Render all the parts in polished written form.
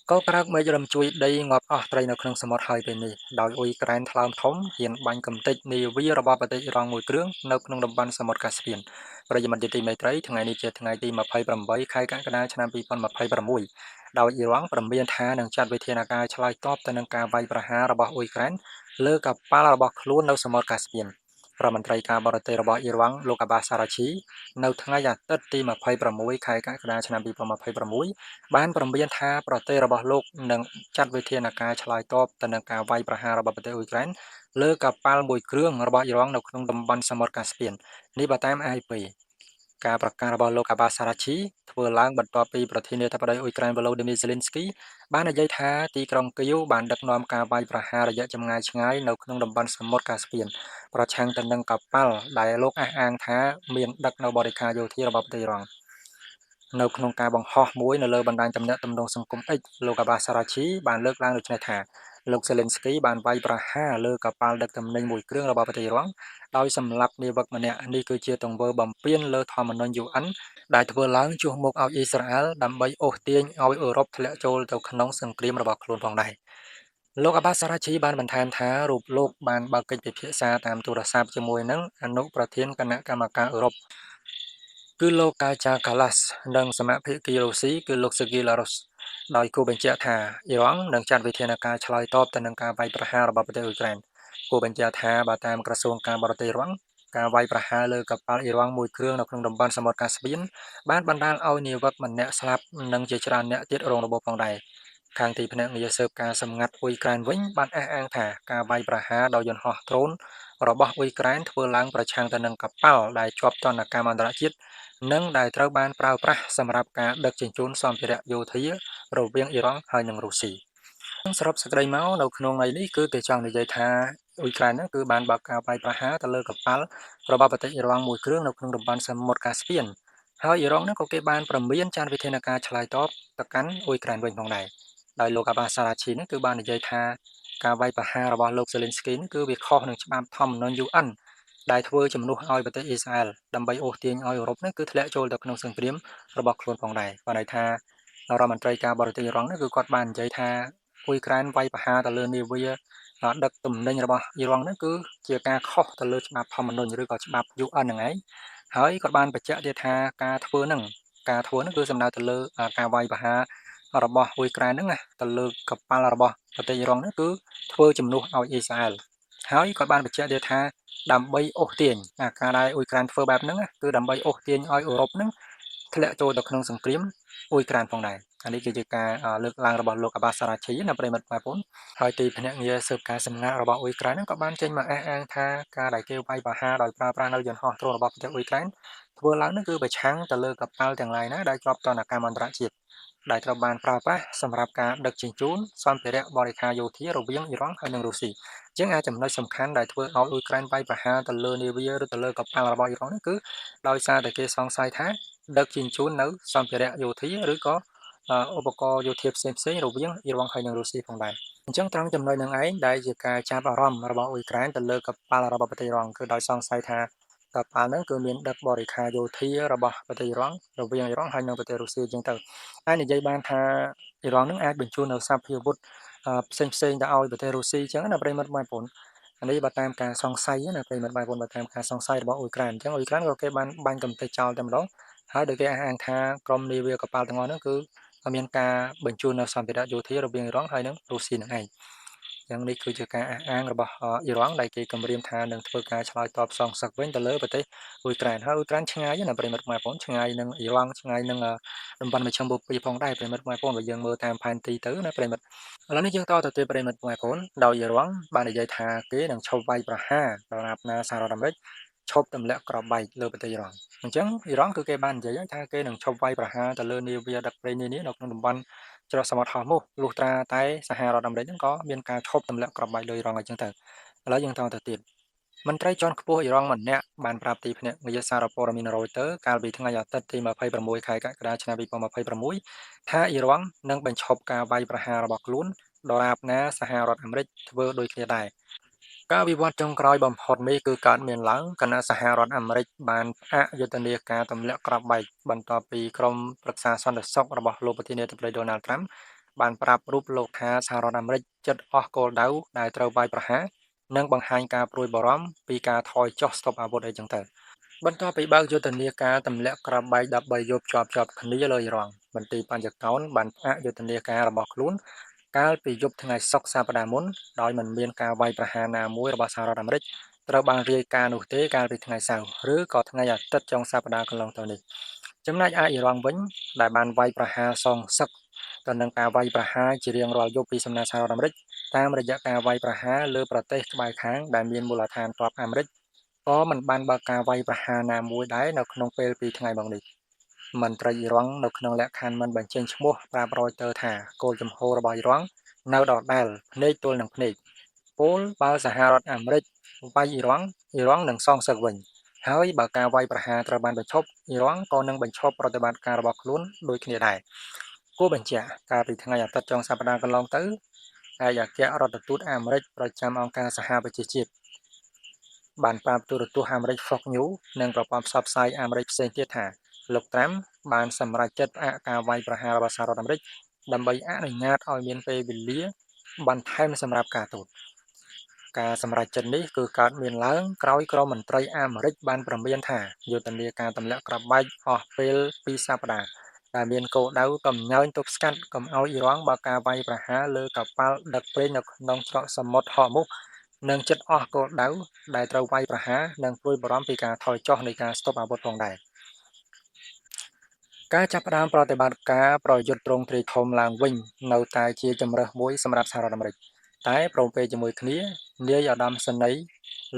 ក៏ក្រោកមេឃរំជួយដីងាប់អស់ត្រីនៅក្នុងសមុទ្រហើយពេលនេះដោយអ៊ុយក្រែនថ្លើមធំហ៊ានបាញ់កំទេចនាវារបស់ប្រទេសអ៊ីរ៉ង់មួយគ្រឿងនៅក្នុងតំបន់សមុទ្រកាស្ពីនប្រិយមិត្តជាទីមេត្រីថ្ងៃនេះជាថ្ងៃទី28ខែកក្កដាឆ្នាំ2026ដោយអ៊ីរ៉ង់ព្រមានថានឹងចាត់វិធានការឆ្លើយតបទៅនឹងការវាយប្រហាររបស់អ៊ុយក្រែនលើកប៉ាល់របស់ខ្លួននៅសមុទ្រកាស្ពីនរដ្ឋមន្ត្រីការបរទេសរបស់អ៊ីរ៉ង់លោកអាបាសសារ៉ាឈីនៅថ្ងៃអាទិត្យទី26ខែកក្កដាឆ្នាំ2026បានព្រមានថាប្រទេសរបស់លោកនឹងចាត់វិធានការឆ្លើយតបទៅនឹងការវាយប្រហាររបស់ប្រទេសអ៊ុយក្រែនលើកប៉ាល់មួយគ្រឿងរបស់អ៊ីរ៉ង់នៅក្នុងតំបន់សមុទ្រកាស្ពីននេះបើតាម AFP ការប្រកាសរបស់លោកអាបាសារ៉ាឈីធ្វើឡើងបន្ទាប់ពីប្រធានាធិបតីអ៊ុយក្រែន Volodymyr Zelensky បាននិយាយថាទីក្រុងគីវបានដឹកនាំការវាយប្រហាររយៈចម្ងាយឆ្ងាយនៅក្នុងតំបន់សមុទ្រកាស្ពីនប្រឆាំងទៅនឹងកប៉ាល់ដែលលោកអះអាងថាមានដឹកនៅបរិការយោធារបស់ប្រទេសអ៊ីរ៉ង់នៅក្នុងការបង្ហោះមួយនៅលើបណ្ដាញទំនាក់ទំនងសង្គម X លោកអាបាសារ៉ាឈីបានលើកឡើងដូចនេះថាលោក Zelensky បានវាយប្រហារលើកប៉ាល់ដឹកទំនិញមួយគ្រឿងរបស់ប្រទេសអ៊ីរ៉ង់ដោយសម្លាប់នាវិកម្នាក់នេះគឺជាទង្វើបំពានលើធម្មនុញ្ញ UN ដែលធ្វើឡើងជួសមុខឲ្យអ៊ីស្រាអែលដើម្បីអូសទាញឲ្យអឺរ៉ុបធ្លាក់ចូលទៅក្នុងសង្គ្រាមរបស់ខ្លួនផងដែរលោកអាបាសារ៉ាឈីបានបន្ថែមថារូបលោកបានបើកកិច្ចពិភាក្សាតាមទូរស័ព្ទជាមួយនឹងអនុប្រធានគណៈកម្មការអឺរ៉ុបគឺលោកកាចាកាឡាស់និងសមាភិកីរុស្ស៊ីគឺលោកសេហ្គីឡារុសដោយគូបញ្ជាក់ថាអ៊ីរ៉ង់នឹងចាត់វិធានការឆ្លើយតបទៅនឹងការវាយប្រហាររបស់ប្រទេសអ៊ុយក្រែនគូបញ្ជាក់ថាបើតាមក្រសួងការបរទេសអ៊ីរ៉ង់ការវាយប្រហារលើកប៉ាល់អ៊ីរ៉ង់មួយគ្រឿងនៅក្នុងតំបន់សមុទ្រកាស្ពីនបានបណ្ដាលឲ្យនាវិកម្នាក់ស្លាប់និងជាច្រើនអ្នកទៀតរងរបួសផងដែរខាងទីភ្នាក់ងារស៊ើបការសម្ងាត់អ៊ុយក្រែនវិញបានអះអាងថាការវាយប្រហារដោយយន្តហោះដ្រូនរបស់អ៊ុយក្រែនធ្វើឡើងប្រឆាំងទៅនឹងកប៉ាល់ដែលជាប់ទណ្ឌកម្មអន្តរជាតិនិងដែលត្រូវបានប្រើប្រាស់សម្រាប់ការដឹកជញ្ជូនសម្ភារៈយោធារវាងអ៊ីរ៉ង់ហើយនិងរុស្ស៊ីសរុបសេចក្តីមកនៅក្នុងន័យនេះគឺគេចង់និយាយថាអ៊ុយក្រែនគឺបានបើកការវាយប្រហារទៅលើកប៉ាល់របស់ប្រទេសអ៊ីរ៉ង់មួយគ្រឿងនៅក្នុងតំបន់សមុទ្រកាស្ពីនហើយអ៊ីរ៉ង់ក៏គេបានព្រមានចាត់វិធានការឆ្លើយតបទៅកាន់អ៊ុយក្រែនវិញផងដែរដោយលោកអាបាសារ៉ាឈីគឺបាននិយាយថាការវាយប្រហាររបស់លោក Zelensky គឺវាខុសនឹងច្បាប់ធម្មនុញ្ញ UN ដែលធ្វើជំនួសឲ្យប្រទេសអ៊ីស្រាអែលដើម្បីអូសទាញឲ្យអឺរ៉ុបគឺធ្លាក់ចូលទៅក្នុងសង្គ្រាមរបស់ខ្លួនផងដែរបើន័យថារដ្ឋមន្ត្រីការបរទេសអ៊ីរ៉ង់គឺគាត់បាននិយាយថាអ៊ុយក្រែនវាយប្រហារទៅលើនាវាដឹកទំនិញរបស់អ៊ីរ៉ង់គឺជាការខុសទៅលើច្បាប់ធម្មនុញ្ញឬក៏ច្បាប់ UN ហ្នឹងឯងហើយគាត់បានបញ្ជាក់ទៀតថាការធ្វើហ្នឹងគឺសំដៅទៅលើការវាយប្រហាររបស់អ៊ុយក្រែនហ្នឹងណាទៅលើកប៉ាល់របស់ប្រទេសអ៊ីរ៉ង់គឺធ្វើជំនួសឲ្យអ៊ីស្រាអែលហើយគាត់បានបញ្ជាក់ទៀតថាដើម្បីអូសទាញការដែលអ៊ុយក្រែនធ្វើបែបហ្នឹងគឺដើម្បីអូសទាញឲ្យអឺរ៉ុបហ្នឹងធ្លាក់ចូលទៅក្នុងសង្គ្រាមអ៊ុយក្រែនផងដែរអានេះគឺជាការលើកឡើងរបស់លោកអាបាសារ៉ាឈីណាប្រិមត្តបងប្អូនហើយទីភ្នាក់ងារស៊ើបការសម្ងាត់របស់អ៊ុយក្រែនក៏បានចេញមកអះអាងថាការដែលគេវាយប្រហារដោយប្រើប្រាស់នៅយន្តហោះដ្រូនរបស់ប្រទេសអ៊ុយក្រែនធ្វើឡើងគឺប្រឆាំងទៅលើកប៉ាល់ទាំងឡាយណាដែលជាប់ទណ្ឌកម្មអន្តរជាតិដែលត្រូវបានប្រើប្រាស់សម្រាប់ការដឹកជញ្ជូនសម្ភារៈបរិការយោធារវាងអ៊ីរ៉ង់ហើយនិងរុស្ស៊ីអញ្ចឹងចំណុចសំខាន់ដែលធ្វើឲ្យអ៊ុយក្រែនវាយប្រហារទៅលើនាវាឬទៅលើកប៉ាល់របស់អ៊ីរ៉ង់គឺដោយសារតែគេសង្ស័យថាដឹកជញ្ជូននៅសម្ភារៈយោធាឬក៏ឧបករណ៍យោធាផ្សេងៗរវាងអ៊ីរ៉ង់ហើយនិងរុស្ស៊ីផងដែរអញ្ចឹងត្រង់ចំណុចនឹងឯងដែលជាការចាប់អារម្មណ៍របស់អ៊ុយក្រែនទៅលើកប៉ាល់របស់ប្រទេសអ៊ីរ៉ង់គឺដោយសង្ស័យថាកប៉ាល់ហ្នឹងគឺមានដឹកបរិការយោធារបស់ប្រទេសអ៊ីរ៉ង់រវាងអ៊ីរ៉ង់ហើយនិងប្រទេសរុស្ស៊ីអញ្ចឹងទៅហើយនិយាយបានថាអ៊ីរ៉ង់ហ្នឹងអាចបញ្ជូននៅសភាវុធផ្សេងទៅឲ្យប្រទេសរុស្ស៊ីអញ្ចឹងណាប្រិមត្តបងប្អូនអានេះបើតាមការសង្ស័យណាប្រិមត្តបងប្អូនបើតាមការសង្ស័យរបស់អ៊ុយក្រែនអញ្ចឹងអ៊ុយក្រែនក៏គេបានបាញ់កំទេចចោលតែម្ដងហើយដោយគេអះអាងថាក្រុមនាវាកប៉ាល់ទាំងអស់ហ្នឹងគឺមានការបញ្ជូននៅសម្ភារៈយោធារវាងអ៊ីរ៉ង់ហើយនិងរុស្ស៊ីនឹងឯងយ៉ាងនេះគឺជាការអះអាងរបស់អ៊ីរ៉ង់ដែលគេគម្រាមថានឹងធ្វើការឆ្លើយតបសងសឹកវិញទៅលើប្រទេសអ៊ុយក្រែនហើយអ៊ុយក្រែនឆ្ងាយណាប្រិមិត្តបងប្អូនឆ្ងាយនឹងអ៊ីរ៉ង់ឆ្ងាយនឹងតំបន់មជ្ឈមបូព៌ាផងដែរប្រិមិត្តបងប្អូនបើយើងមើលតាមផែនទីទៅណាប្រិមិត្តឥឡូវនេះយើងតទៅទៀតប្រិមិត្តបងប្អូនដោយអ៊ីរ៉ង់បាននិយាយថាគេនឹងឈប់វាយប្រហារដល់ណាប់ណាសហរដ្ឋអាមេរិកឈប់ទម្លាក់គ្រាប់បែកលើប្រទេសអ៊ីរ៉ង់អញ្ចឹងអ៊ីរ៉ង់គឺគេបាននិយាយថាគេនឹងឈប់វាយប្រហារទៅលើនាវាដឹកប្រេងនានានៅក្នុងតំបន់ច្រកសមុទ្រហោះមូសលុះត្រាតែសហរដ្ឋអាមេរិកហ្នឹងក៏មានការឈប់ទម្លាក់គ្រាប់បែកលើអ៊ីរ៉ង់អញ្ចឹងទៅឥឡូវយើងតទៅទៀតមន្ត្រីជាន់ខ្ពស់អ៊ីរ៉ង់ម្នាក់បានប្រាប់ទីភ្នាក់ងារសារព័ត៌មាន Reuters កាលពីថ្ងៃអាទិត្យទី26ខែកក្កដាឆ្នាំ2026ថាអ៊ីរ៉ង់នឹងបញ្ឈប់ការវាយប្រហាររបស់ខ្លួនដរាបណាសហរដ្ឋអាមេរិកធ្វើដូចគ្នាដែរការវិវត្តចុងក្រោយបំផុតនេះគឺកើតមានឡើងគណៈសហរដ្ឋអាមេរិកបានផ្អាកយុទ្ធនាការទម្លាក់គ្រាប់បែកបន្ទាប់ពីក្រុមប្រឹក្សាសន្តិសុខរបស់លោកប្រធានាធិបតី Donald Trump បានប្រាប់រូបលោកថាសហរដ្ឋអាមេរិកជិតអស់គោលដៅដែលត្រូវវាយប្រហារនិងបង្ហាញការព្រួយបារម្ភពីការថយចុះស្តុបអាវុធអីចឹងទៅបន្ទាប់ពីបើកយុទ្ធនាការទម្លាក់គ្រាប់បែក13យប់ជាប់គ្នាលើអ៊ីរ៉ង់មន្ត្រីបញ្ចកោណបានផ្អាកយុទ្ធនាការរបស់ខ្លួនកាលពីយប់ថ្ងៃសុក្រសប្តាហ៍មុនដោយមិនមានការវាយប្រហារណាមួយរបស់សហរដ្ឋអាមេរិកត្រូវបានរាយការណ៍នោះទេកាលពីថ្ងៃសៅរ៍ឬក៏ថ្ងៃអាទិត្យចុងសប្តាហ៍កន្លងទៅនេះចំណែកឯអ៊ីរ៉ង់វិញដែលបានវាយប្រហារសងសឹកទៅនឹងការវាយប្រហារជារៀងរាល់យប់ពីសំណាក់សហរដ្ឋអាមេរិកតាមរយៈការវាយប្រហារលើប្រទេសក្បែរខាងដែលមានមូលដ្ឋានទ័ពអាមេរិកក៏មិនបានបើកការវាយប្រហារណាមួយដែរនៅក្នុងពេល2ថ្ងៃមកនេះមន្ត្រីអ៊ីរ៉ង់នៅក្នុងលក្ខខណ្ឌមិនបញ្ចេញឈ្មោះប្រាប់រយទ័រថាគោលជំហររបស់អ៊ីរ៉ង់នៅដដែលភ្នែកទល់នឹងភ្នែកពលបើសហរដ្ឋអាមេរិកវាយអ៊ីរ៉ង់នឹងសងសឹកវិញហើយបើការវាយប្រហារត្រូវបានបញ្ឈប់អ៊ីរ៉ង់ក៏នឹងបញ្ឈប់ប្រតិបត្តិការរបស់ខ្លួនដូចគ្នាដែរគួរបញ្ជាក់កាលពីថ្ងៃអាទិត្យចុងសប្តាហ៍កន្លងទៅឯកអគ្គរដ្ឋទូតអាមេរិកប្រចាំអង្គការសហប្រជាជាតិបានប្រាប់ទូរទស្សន៍អាមេរិក Fox News និងប្រព័ន្ធផ្សព្វផ្សាយអាមេរិកផ្សេងទៀតថាលោកត្រាំបានសម្រេចចិត្តផ្អាកការវាយប្រហាររបស់សហរដ្ឋអាមេរិកដើម្បីអនុញ្ញាតឲ្យមានពេលវេលាបន្ថែមសម្រាប់ការទូតការសម្រេចចិត្តនេះគឺកើតមានឡើងក្រោយក្រមមន្ត្រីអាមេរិកបានព្រមានថាយុទ្ធនាការទម្លាក់គ្រាប់បែកអស់ពេល2សប្តាហ៍ដែលមានគោលដៅកំញើញទប់ស្កាត់កុំឲ្យអ៊ីរ៉ង់បើកការវាយប្រហារលើកប៉ាល់ដឹកប្រេងនៅក្នុងច្រកសមុទ្រហ័រមុសនិងចិត្តអស់គោលដៅដែលត្រូវវាយប្រហារនិងព្រួយបារម្ភពីការថយចុះនៃការស្តុបអាវុធផងដែរការចាប់ផ្ដើមប្រតិបត្តិការប្រយុទ្ធទ្រង់ទ្រាយធំឡើងវិញនៅតែជាជម្រើសមួយសម្រាប់សហរដ្ឋអាមេរិកតែព្រមព្រៀងជាមួយគ្នានាយឧត្តមសេនីយ៍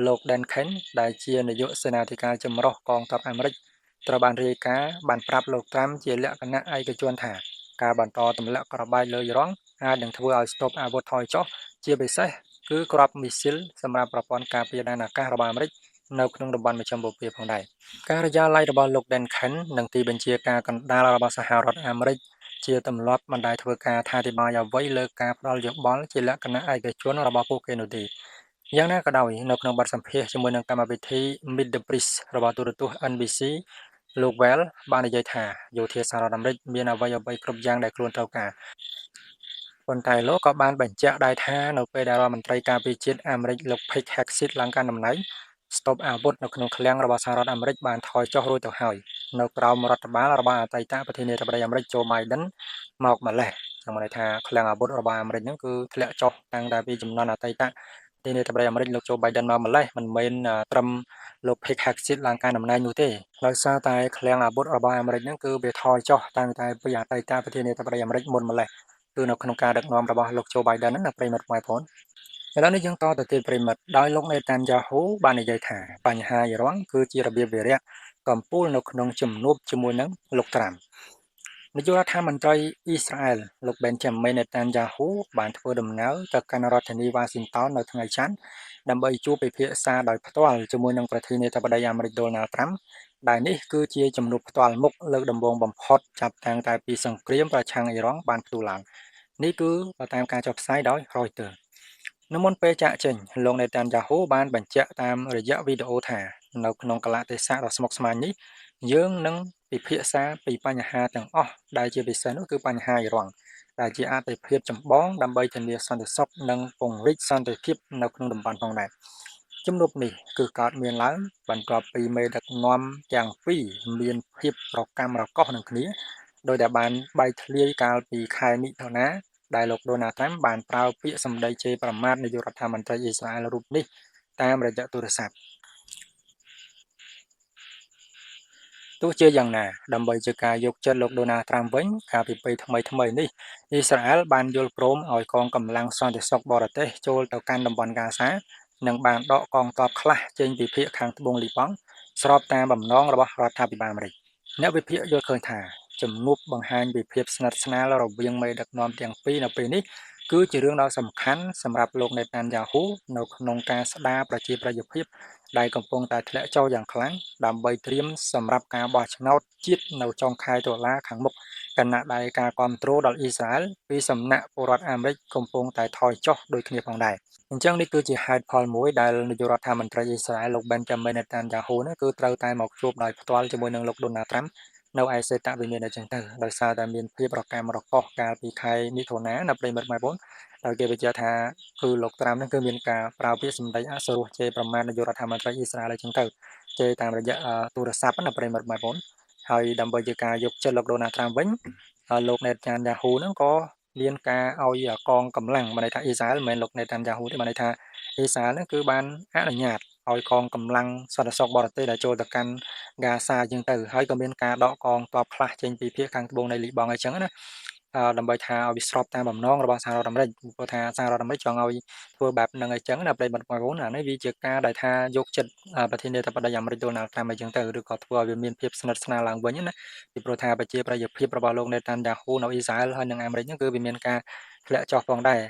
លោក Duncan ដែលជានាយកសេនាធិការចម្រុះកងទ័ពអាមេរិកត្រូវបានរាយការណ៍បានប្រាប់លោកត្រាំជាលក្ខណៈឯកជនថាការបន្តទម្លាក់គ្រាប់បែកលើអ៊ីរ៉ង់អាចនឹងធ្វើឲ្យស្តុបអាវុធថយចុះជាពិសេសគឺគ្រាប់មីស៊ីលសម្រាប់ប្រព័ន្ធការពារដែនអាកាសរបស់អាមេរិកនៅក្នុងតំបន់មជ្ឈមបូព៌ាផងដែរការិយាល័យរបស់លោក Duncan និងទីបញ្ជាការកណ្ដាលរបស់សហរដ្ឋអាមេរិកជាទម្លាប់មិនដែលធ្វើការថាធិប្បាយអ្វីលើការផ្ដល់យោបល់ជាលក្ខណៈឯកជនរបស់ពួកគេនោះទេយ៉ាងណាក៏ដោយនៅក្នុងបទសម្ភាសន៍ជាមួយនឹងកម្មវិធី Meet the Press របស់ទូរទស្សន៍ NBC លោក Well បាននិយាយថាយោធាសហរដ្ឋអាមេរិកមានអ្វីគ្រប់យ៉ាងដែលខ្លួនត្រូវការប៉ុន្តែលោកក៏បានបញ្ជាក់ដែរថានៅពេលដែលរដ្ឋមន្ត្រីការពារជាតិអាមេរិកលោក Pete Hegseth ឡើងកាន់តំណែងស្តុបអាវុធនៅក្នុងឃ្លាំងរបស់សហរដ្ឋអាមេរិកបានថយចុះរួចទៅហើយនៅក្រោមរដ្ឋបាលរបស់អតីតប្រធានាធិបតីអាមេរិក Joe Biden មកម្លេះខ្ញុំន័យថាឃ្លាំងអាវុធរបស់អាមេរិកហ្នឹងគឺធ្លាក់ចុះតាំងតែពីចំនួនអតីតប្រធានាធិបតីអាមេរិកលោក Joe Biden មកម្លេះមិនមែនត្រឹមលោក Pete Hegseth ឡើងកាន់តំណែងនោះទេដោយសារតែឃ្លាំងអាវុធរបស់អាមេរិកហ្នឹងគឺវាថយចុះតាំងតែពីអតីតប្រធានាធិបតីអាមេរិកមុនម្លេះគឺនៅក្នុងការដឹកនាំរបស់លោក Joe Biden ហ្នឹងណាប្រិមត្តបងប្អូនឥឡូវនេះយើងតទៅទៀតប្រិមិត្តដោយលោកនេតានយ៉ាហ៊ូបាននិយាយថាបញ្ហាអ៊ីរ៉ង់គឺជារបៀបវារៈកំពូលនៅក្នុងជំនួបជាមួយនឹងលោកត្រាំនាយករដ្ឋមន្ត្រីអ៊ីស្រាអែលលោក Benjamin Netanyahu បានធ្វើដំណើរទៅកាន់រដ្ឋធានី Washington នៅថ្ងៃច័ន្ទដើម្បីជួបពិភាក្សាដោយផ្ទាល់ជាមួយនឹងប្រធានាធិបតីអាមេរិក Donald Trump ដែលនេះគឺជាជំនួបផ្ទាល់មុខលើកដំបូងបំផុតចាប់តាំងតែពីសង្គ្រាមប្រឆាំងអ៊ីរ៉ង់បានផ្ទុះឡើងនេះគឺតាមការចុះផ្សាយដោយ Reutersនៅមុនពេលចាកចេញលោកនេតានយ៉ាហ៊ូបានបញ្ជាក់តាមរយៈវីដេអូថានៅក្នុងកលៈទេសៈដ៏ស្មុគស្មាញនេះយើងនឹងពិភាក្សាពីបញ្ហាទាំងអស់ដែលជាពិសេសនោះគឺបញ្ហាអ៊ីរ៉ង់ដែលជាអាទិភាពចម្បងដើម្បីធានាសន្តិសុខនិងពង្រីកសន្តិភាពនៅក្នុងតំបន់ផងដែរជំនួបនេះគឺកើតមានឡើងបន្ទាប់ពីមេដឹកនាំទាំងពីរមានភាពប្រកម្មរកុសនឹងគ្នាដោយដែលបានបែកធ្លាយកាលពីខែមិថុនាដែលលោក Donald Trump បានប្រើពាក្យសម្ដីជេរប្រមាថនាយករដ្ឋមន្ត្រីអ៊ីស្រាអែលរូបនេះតាមរយៈទូរស័ព្ទទោះជាយ៉ាងណាដើម្បីជាការយកចិត្តលោក Donald Trump វិញកាលពីពេលថ្មីនេះអ៊ីស្រាអែលបានយល់ព្រមឲ្យកងកម្លាំងសន្តិសុខបរទេសចូលទៅកាន់តំបន់ហ្គាហ្សានិងបានដកកងទ័ពខ្លះចេញពីភាគខាងត្បូងលីបង់ស្របតាមបំណងរបស់រដ្ឋាភិបាលអាមេរិកអ្នកវិភាគយល់ឃើញថាជំនួបបង្ហាញពីភាពស្និទ្ធស្នាលរវាងមេដឹកនាំទាំងពីរនៅពេលនេះគឺជារឿងដ៏សំខាន់សម្រាប់លោកនេតានយ៉ាហ៊ូនៅក្នុងការស្ដារប្រជាប្រិយភាពដែលកំពុងតែធ្លាក់ចុះយ៉ាងខ្លាំងដើម្បីត្រៀមសម្រាប់ការបោះឆ្នោតជាតិនៅចុងខែតុលាខាងមុខគណៈដែលការគ្រប់គ្រងដល់អ៊ីស្រាអែលពីសំណាក់ពលរដ្ឋអាមេរិកកំពុងតែថយចុះដូចគ្នាផងដែរអញ្ចឹងនេះគឺជាហេតុផលមួយដែលនាយករដ្ឋមន្ត្រីអ៊ីស្រាអែលលោក Benjamin Netanyahu គឺត្រូវតែមកជួបដោយផ្ទាល់ជាមួយនឹងលោក Donald Trump នៅឯសេតវិមានអញ្ចឹងទៅដោយសារតែមានភាពរកាំរកុសកាលពីខែមិថុនានៅប្រិយមិត្តម៉ែបងដោយគេបញ្ជាក់ថាគឺលោកត្រាំហ្នឹងគឺមានការប្រើពាក្យសម្ដីអសុរោះជេរប្រមាថនាយករដ្ឋមន្ត្រីអ៊ីស្រាអែលអញ្ចឹងទៅជេរតាមរយៈទូរស័ព្ទណាប្រិយមិត្តម៉ែបងហើយដើម្បីជាការយកចិត្តលោកដូណាល់ត្រាំវិញលោកណេតចានយ៉ាហ៊ូហ្នឹងក៏មានការឲ្យកងកម្លាំងបានន័យថាអ៊ីស្រាអែលមិនមែនលោកណេតចានយ៉ាហ៊ូទេបានន័យថាអ៊ីស្រាអែលហ្នឹងគឺបានអនុញ្ញាតឲ្យកងកម្លាំងសន្តិសុខបរទេសដែលចូលទៅកាន់ហ្គាសាអញ្ចឹងទៅហើយក៏មានការដកកងទ័ពខ្លះចេញពីភាគខាងត្បូងនៃលីបង់អញ្ចឹងណាដើម្បីថាឲ្យវាស្របតាមបំណងរបស់សហរដ្ឋអាមេរិកព្រោះថាសហរដ្ឋអាមេរិកចង់ឲ្យធ្វើបែបហ្នឹងអញ្ចឹងណាប្រិយមិត្តបងប្អូនអានេះវាជាការដែលថាយកចិត្តប្រធានាធិបតីអាមេរិកដូណាល់ត្រាំអញ្ចឹងទៅឬក៏ធ្វើឲ្យវាមានភាពស្និទ្ធស្នាលឡើងវិញណាពីព្រោះថាប្រជាប្រិយភាពរបស់លោកនេតានយ៉ាហ៊ូនៅអ៊ីស្រាអែលហើយនិងអាមេរិកហ្នឹងគឺវាមានការធ្លាក់ចុះផងដែរ